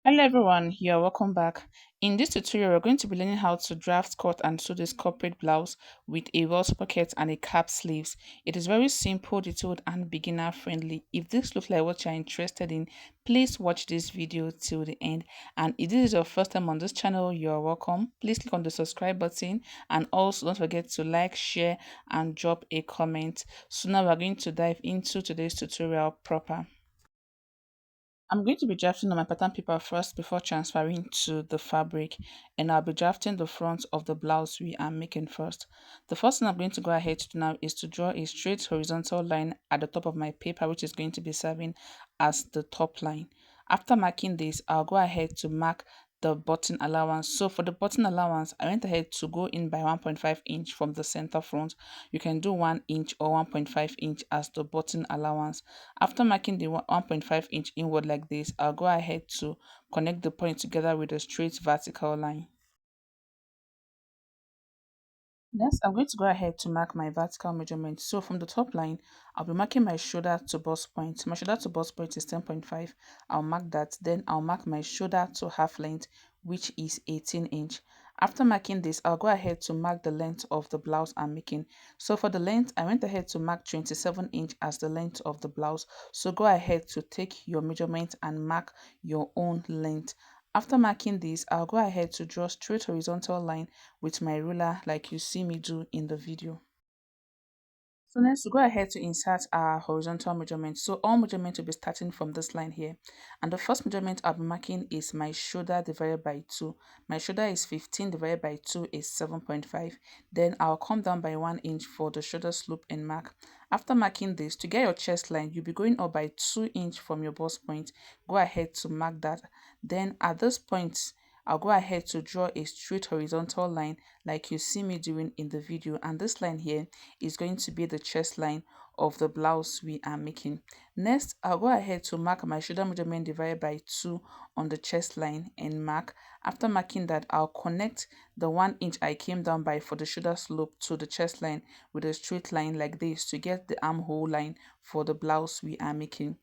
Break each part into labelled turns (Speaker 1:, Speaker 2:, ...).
Speaker 1: Hello everyone, you're welcome back. In this tutorial, we're going to be learning how to draft, cut and sew this corporate blouse with a waist pocket and a cap sleeves. It is very simple, detailed and beginner friendly. If this looks like what you're interested in, please watch this video till the end. And if this is your first time on this channel, you're welcome. Please click on the subscribe button and also don't forget to like, share and drop a comment. So now we're going to dive into today's tutorial proper. I'm going to be drafting on my pattern paper first before transferring to the fabric, and I'll be drafting the front of the blouse we are making first. The first thing I'm going to go ahead to do now is to draw a straight horizontal line at the top of my paper, which is going to be serving as the top line. After marking this, I'll go ahead to mark the button allowance. So for the button allowance, I went ahead to go in by 1.5 inch from the center front. You can do 1 inch or 1.5 inch as the button allowance. After marking the 1.5 inch inward like this, I'll go ahead to connect the point together with a straight vertical line. Next, I'm going to go ahead to mark my vertical measurement. So from the top line, I'll be marking my shoulder to bust point. My shoulder to bust point is 10.5. I'll mark that. Then I'll mark my shoulder to half length, which is 18 inch. After marking this, I'll go ahead to mark the length of the blouse I'm making. So for the length, I went ahead to mark 27 inch as the length of the blouse. So go ahead to take your measurement and mark your own length. After marking this, I'll go ahead to draw straight horizontal line with my ruler like you see me do in the video. So next we go ahead to insert our horizontal measurement. So all measurement will be starting from this line here. And the first measurement I'll be marking is my shoulder divided by 2. My shoulder is 15 divided by 2 is 7.5. Then I'll come down by 1 inch for the shoulder slope and mark. After marking this, to get your chest line, you'll be going up by 2 inch from your bust point. Go ahead to mark that. Then at this point, I'll go ahead to draw a straight horizontal line like you see me doing in the video, and this line here is going to be the chest line of the blouse we are making. Next, I'll go ahead to mark my shoulder measurement divided by 2 on the chest line and mark. After marking that, I'll connect the 1 inch I came down by for the shoulder slope to the chest line with a straight line like this to get the armhole line for the blouse we are making.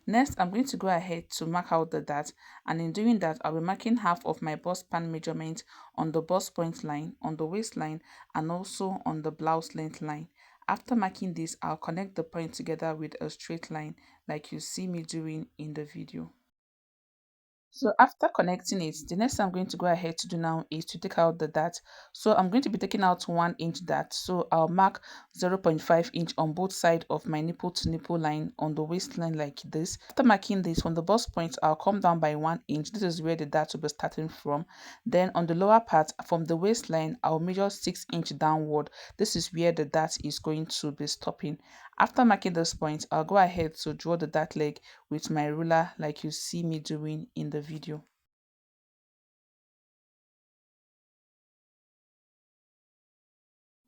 Speaker 1: Next, I'm going to go ahead to mark out the dart, and in doing that, I'll be marking half of my bust pan measurement on the bust point line, on the waistline, and also on the blouse length line. After marking this, I'll connect the point together with a straight line like you see me doing in the video. So after connecting it, the next thing I'm going to go ahead to do now is to take out the dart. So I'm going to be taking out 1 inch dart. So I'll mark 0.5 inch on both sides of my nipple to nipple line on the waistline like this. After marking this, from the bust point, I'll come down by 1 inch. This is where the dart will be starting from. Then on the lower part, from the waistline, I'll measure 6 inch downward. This is where the dart is going to be stopping. After marking this point, I'll go ahead to draw the dart leg with my ruler like you see me doing in the video.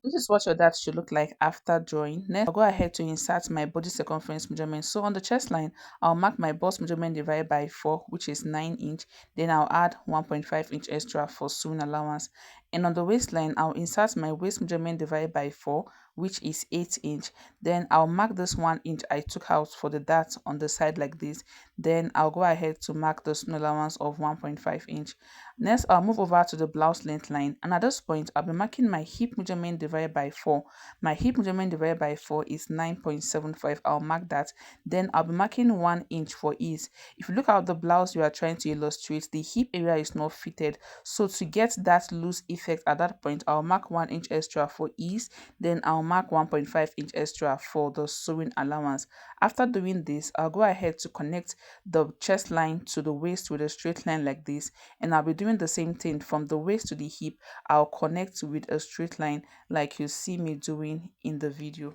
Speaker 1: This is what your dart should look like after drawing. Next, I'll go ahead to insert my body circumference measurement. So on the chest line, I'll mark my bust measurement divided by 4, which is 9 inch. Then I'll add 1.5 inch extra for sewing allowance. And on the waistline, I'll insert my waist measurement divided by 4, which is 8 inch. Then I'll mark this 1 inch I took out for the dart on the side like this. Then I'll go ahead to mark the sewing allowance of 1.5 inch. Next, I'll move over to the blouse length line, and at this point, I'll be marking my hip measurement divided by 4. My hip measurement divided by 4 is 9.75. I'll mark that. Then I'll be marking 1 inch for ease. If you look at the blouse you are trying to illustrate, the hip area is not fitted. So to get that loose effect at that point, I'll mark 1 inch extra for ease. Then I'll mark 1.5 inch extra for the sewing allowance. After doing this, I'll go ahead to connect the chest line to the waist with a straight line like this, and I'll be doing the same thing from the waist to the hip. I'll connect with a straight line like you see me doing in the video.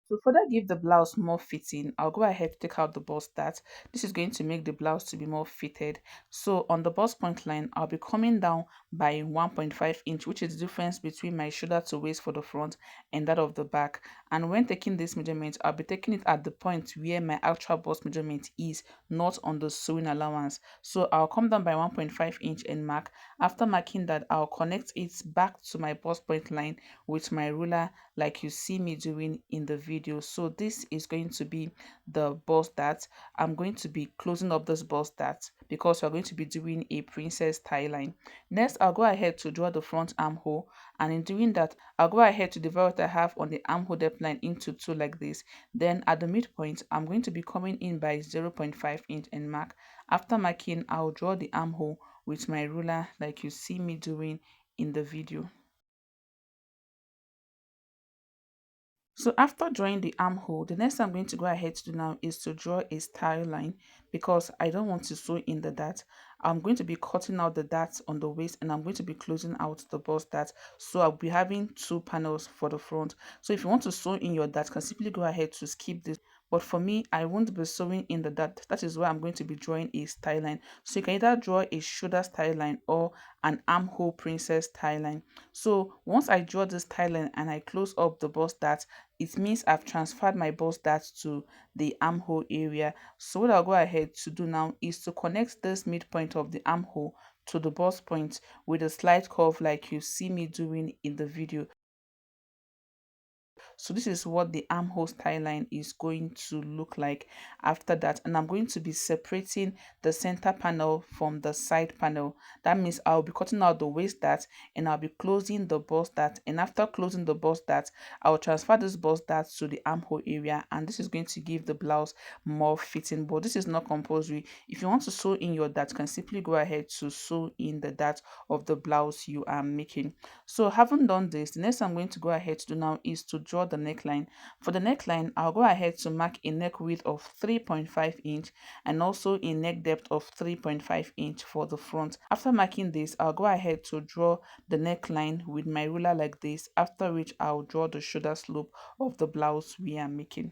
Speaker 1: To further give the blouse more fitting, I'll go ahead to take out the bust dart. This is going to make the blouse to be more fitted. So on the bust point line, I'll be coming down by 1.5 inch, which is the difference between my shoulder to waist for the front and that of the back. And when taking this measurement, I'll be taking it at the point where my actual bust measurement is, not on the sewing allowance. So I'll come down by 1.5 inch and mark. After marking that, I'll connect it back to my bust point line with my ruler like you see me doing in the video. video. So this is going to be the bust dart. I'm going to be closing up this bust dart because we're going to be doing a princess tie line. Next, I'll go ahead to draw the front armhole, and in doing that, I'll go ahead to divide what I have on the armhole depth line into two like this. Then at the midpoint, I'm going to be coming in by 0.5 inch and mark. After marking, I'll draw the armhole with my ruler like you see me doing in the video. So after drawing the armhole, the next thing I'm going to go ahead to do now is to draw a style line because I don't want to sew in the dart. I'm going to be cutting out the darts on the waist and I'm going to be closing out the bust dart. So I'll be having two panels for the front. So if you want to sew in your dart, you can simply go ahead to skip this. But for me, I won't be sewing in the dart. That is why I'm going to be drawing a style line. So you can either draw a shoulder style line or an armhole princess style line. So once I draw this style line and I close up the bust dart, it means I've transferred my bust dart to the armhole area. So what I'll go ahead to do now is to connect this midpoint of the armhole to the bust point with a slight curve like you see me doing in the video. So this is what the armhole style line is going to look like after that, and I'm going to be separating the center panel from the side panel. That means I'll be cutting out the waist dart and I'll be closing the bust dart, and after closing the bust dart, I'll transfer this bust dart to the armhole area, and this is going to give the blouse more fitting. But this is not compulsory. If you want to sew in your dart, you can simply go ahead to sew in the dart of the blouse you are making. So having done this, the next I'm going to go ahead to do now is to draw the neckline. For the neckline, I'll go ahead to mark a neck width of 3.5 inch and also a neck depth of 3.5 inch for the front. After marking this, I'll go ahead to draw the neckline with my ruler like this, after which I'll draw the shoulder slope of the blouse we are making.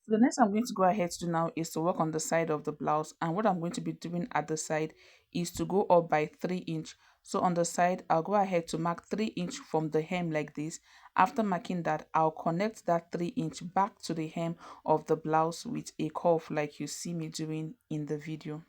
Speaker 1: So the next I'm going to go ahead to do now is to work on the side of the blouse, and what I'm going to be doing at the side is to go up by 3 inch. So on the side, I'll go ahead to mark 3 inch from the hem like this. After marking that, I'll connect that 3 inch back to the hem of the blouse with a curve like you see me doing in the video.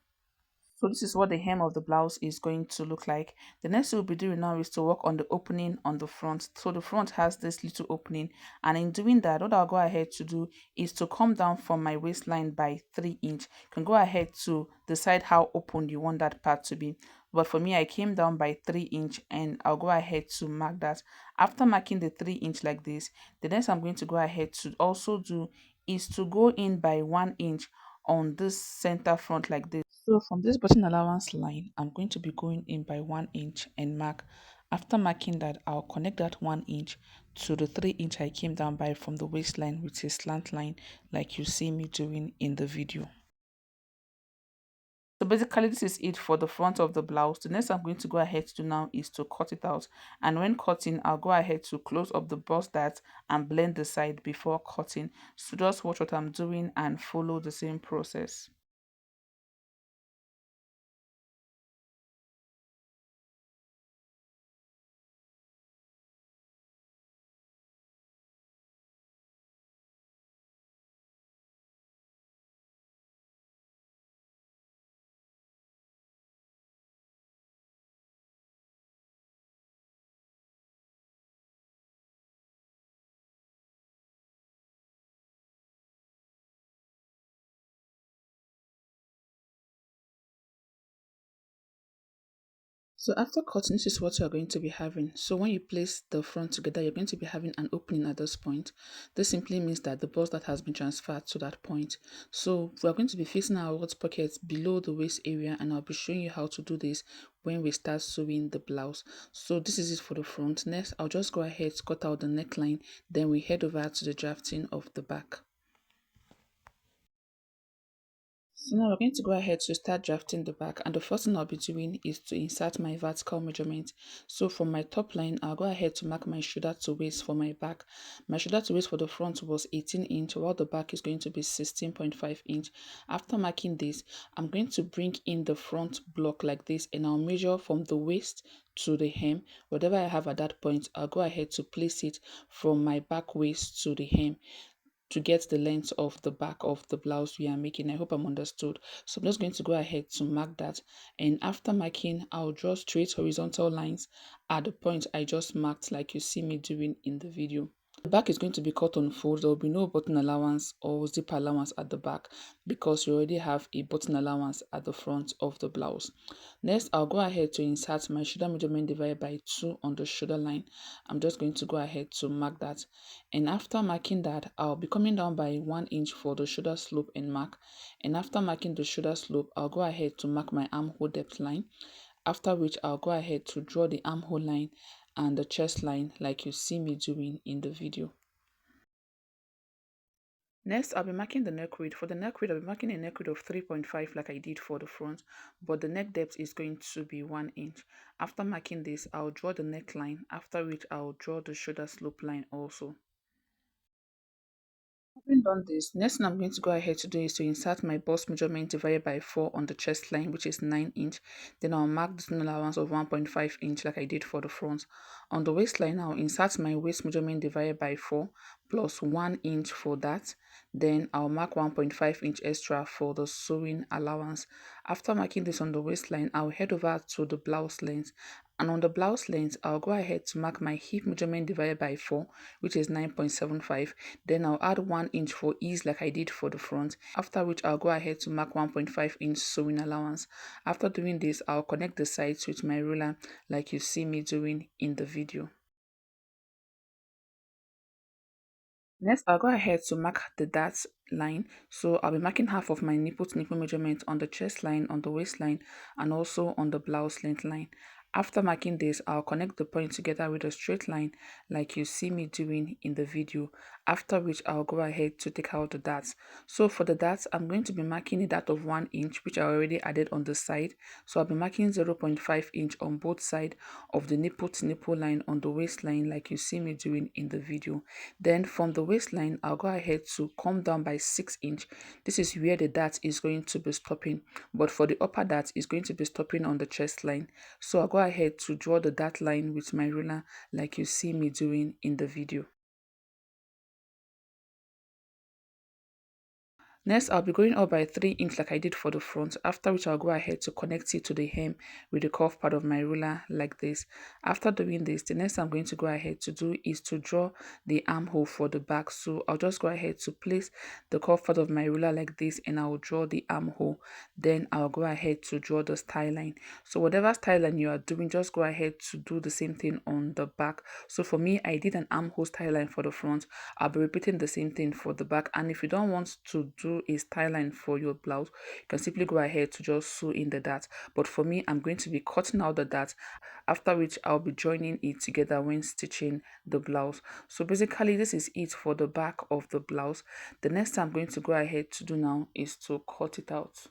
Speaker 1: So this is what the hem of the blouse is going to look like. The next thing we'll be doing now is to work on the opening on the front. So the front has this little opening, and in doing that, what I'll go ahead to do is to come down from my waistline by 3 inch. You can go ahead to decide how open you want that part to be. But for me, I came down by 3 inch and I'll go ahead to mark that. After marking the 3 inch like this, the next I'm going to go ahead to also do is to go in by 1 inch on this center front like this. So from this button allowance line, I'm going to be going in by 1 inch and mark. After marking that, I'll connect that 1 inch to the 3 inch I came down by from the waistline with a slant line like you see me doing in the video. So basically this is it for the front of the blouse. The next I'm going to go ahead to do now is to cut it out, and when cutting, I'll go ahead to close up the bust dart and blend the side before cutting. So just watch what I'm doing and follow the same process. So after cutting, this is what you're going to be having. So when you place the front together, you're going to be having an opening at this point. This simply means that the bust that has been transferred to that point. So we're going to be fixing our waist pockets below the waist area, and I'll be showing you how to do this when we start sewing the blouse. So this is it for the front. Next, I'll just go ahead, cut out the neckline, then we head over to the drafting of the back. So now we're going to go ahead to start drafting the back, and the first thing I'll be doing is to insert my vertical measurement. So from my top line, I'll go ahead to mark my shoulder to waist for my back. My shoulder to waist for the front was 18 inch, while the back is going to be 16.5 inch. After marking this, I'm going to bring in the front block like this, and I'll measure from the waist to the hem. Whatever I have at that point, I'll go ahead to place it from my back waist to the hem to get the length of the back of the blouse we are making. I hope I'm understood. So I'm just going to go ahead to mark that, and after marking, I'll draw straight horizontal lines at the point I just marked like you see me doing in the video. The back is going to be cut on fold. There will be no button allowance or zip allowance at the back because you already have a button allowance at the front of the blouse. Next, I'll go ahead to insert my shoulder measurement divided by 2 on the shoulder line. I'm just going to go ahead to mark that. And after marking that, I'll be coming down by 1 inch for the shoulder slope and mark. And after marking the shoulder slope, I'll go ahead to mark my armhole depth line. After which, I'll go ahead to draw the armhole line and the chest line like you see me doing in the video. Next, I'll be marking the neck width. For the neck width, I'll be marking a neck width of 3.5 like I did for the front, but the neck depth is going to be 1 inch. After marking this, I'll draw the neckline, after which I'll draw the shoulder slope line also. Having done this, next thing I'm going to go ahead to do is to insert my bust measurement divided by 4 on the chest line, which is 9 inch. Then I'll mark the allowance of 1.5 inch like I did for the front. On the waistline, I'll insert my waist measurement divided by 4 plus 1 inch for that. Then I'll mark 1.5 inch extra for the sewing allowance. After marking this on the waistline, I'll head over to the blouse length. And on the blouse length, I'll go ahead to mark my hip measurement divided by 4, which is 9.75. Then I'll add 1 inch for ease like I did for the front. After which, I'll go ahead to mark 1.5 inch sewing allowance. After doing this, I'll connect the sides with my ruler like you see me doing in the video. Next, I'll go ahead to mark the dart line. So I'll be marking half of my nipple to nipple measurement on the chest line, on the waistline, and also on the blouse length line. After marking this, I'll connect the point together with a straight line like you see me doing in the video. After which, I'll go ahead to take out the darts. So for the darts, I'm going to be marking a dart of 1 inch, which I already added on the side. So I'll be marking 0.5 inch on both sides of the nipple to nipple line on the waistline like you see me doing in the video. Then from the waistline, I'll go ahead to come down by 6 inch. This is where the dart is going to be stopping, but for the upper dart is going to be stopping on the chest line. So I'll go ahead to draw the dart line with my ruler like you see me doing in the video. Next, I'll be going up by 3 inch like I did for the front, after which I'll go ahead to connect it to the hem with the curved part of my ruler like this. After doing this, the next I'm going to go ahead to do is to draw the armhole for the back. So I'll just go ahead to place the curved part of my ruler like this and I'll draw the armhole. Then I'll go ahead to draw the style line. So whatever style line you are doing, just go ahead to do the same thing on the back. So for me, I did an armhole style line for the front. I'll be repeating the same thing for the back. And if you don't want to do a style line for your blouse, you can simply go ahead to just sew in the dart. But for me, I'm going to be cutting out the dart, after which I'll be joining it together when stitching the blouse. So basically, this is it for the back of the blouse. The next thing I'm going to go ahead to do now is to cut it out.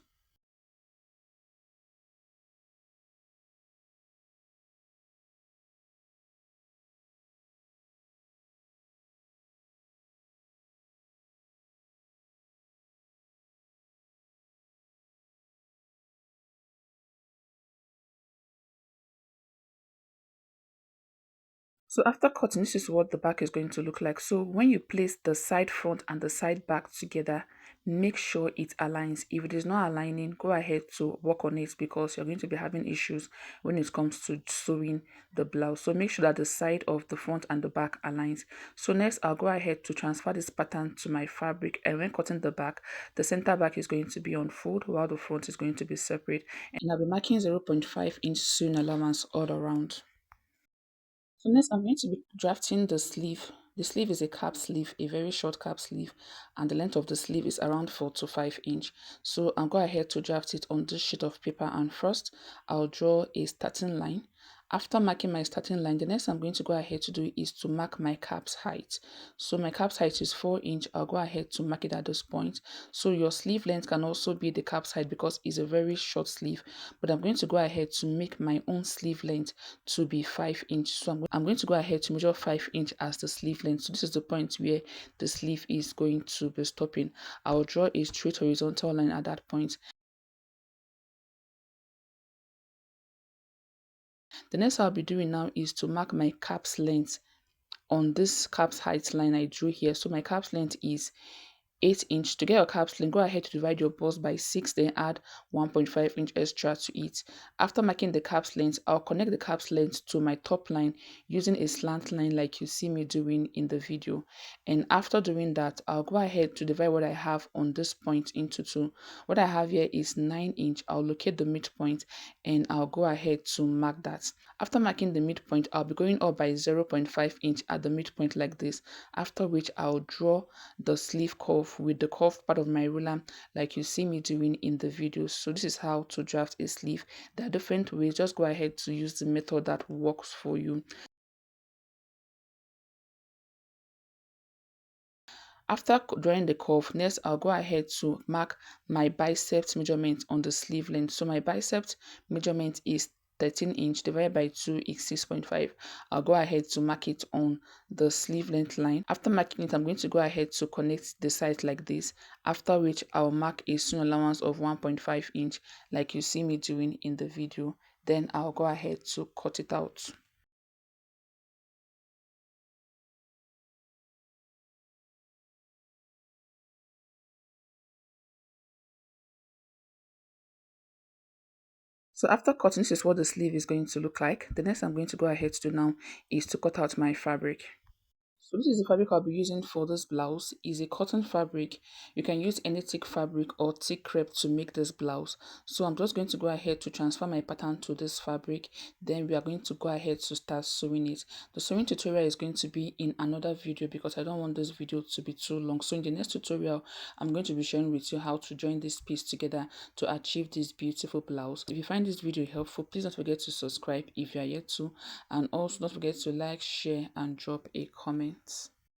Speaker 1: So after cutting, this is what the back is going to look like. So when you place the side front and the side back together, make sure it aligns. If it is not aligning, go ahead to work on it because you're going to be having issues when it comes to sewing the blouse. So make sure that the side of the front and the back aligns. So next, I'll go ahead to transfer this pattern to my fabric, and when cutting the back, the center back is going to be on fold while the front is going to be separate. And I'll be marking 0.5 inch sewing allowance all around. So next I'm going to be drafting the sleeve. The sleeve is a cap sleeve, a very short cap sleeve, and the length of the sleeve is around 4 to 5 inch. So I'm going ahead to draft it on this sheet of paper, and first I'll draw a starting line. After marking my starting line, the next I'm going to go ahead to do is to mark my cap's height. So my cap's height is 4 inch. I'll go ahead to mark it at this point. So your sleeve length can also be the cap's height because it's a very short sleeve. But I'm going to go ahead to make my own sleeve length to be 5 inch. So I'm going to go ahead to measure 5 inch as the sleeve length. So this is the point where the sleeve is going to be stopping. I'll draw a straight horizontal line at that point. The next I'll be doing now is to mark my cap's length on this cap's height line I drew here. So my cap's length is 8 inch. To get your cap sling, go ahead to divide your bust by 6, then add 1.5 inch extra to it. After marking the cap's length, I'll connect the cap's length to my top line using a slant line like you see me doing in the video. And after doing that, I'll go ahead to divide what I have on this point into two. What I have here is 9 inch. I'll locate the midpoint and I'll go ahead to mark that. After marking the midpoint, I'll be going up by 0.5 inch at the midpoint like this, after which I'll draw the sleeve curve with the curved part of my ruler like you see me doing in the video. So this is how to draft a sleeve. There are different ways, just go ahead to use the method that works for you. After drawing the curve, next I'll go ahead to mark my bicep measurement on the sleeve length. So my bicep measurement is 13 inch divided by 2 is 6.5. I'll go ahead to mark it on the sleeve length line. After marking it, I'm going to go ahead to connect the sides like this, after which I'll mark a seam allowance of 1.5 inch like you see me doing in the video. Then I'll go ahead to cut it out. So after cutting, this is what the sleeve is going to look like. The next I'm going to go ahead to do now is to cut out my fabric. So this is the fabric I'll be using for this blouse. Is a cotton fabric. You can use any thick fabric or thick crepe to make this blouse. So I'm just going to go ahead to transfer my pattern to this fabric. Then we are going to go ahead to start sewing it. The sewing tutorial is going to be in another video because I don't want this video to be too long. So in the next tutorial, I'm going to be sharing with you how to join this piece together to achieve this beautiful blouse. If you find this video helpful, please don't forget to subscribe if you are yet to, and also don't forget to like, share and drop a comment.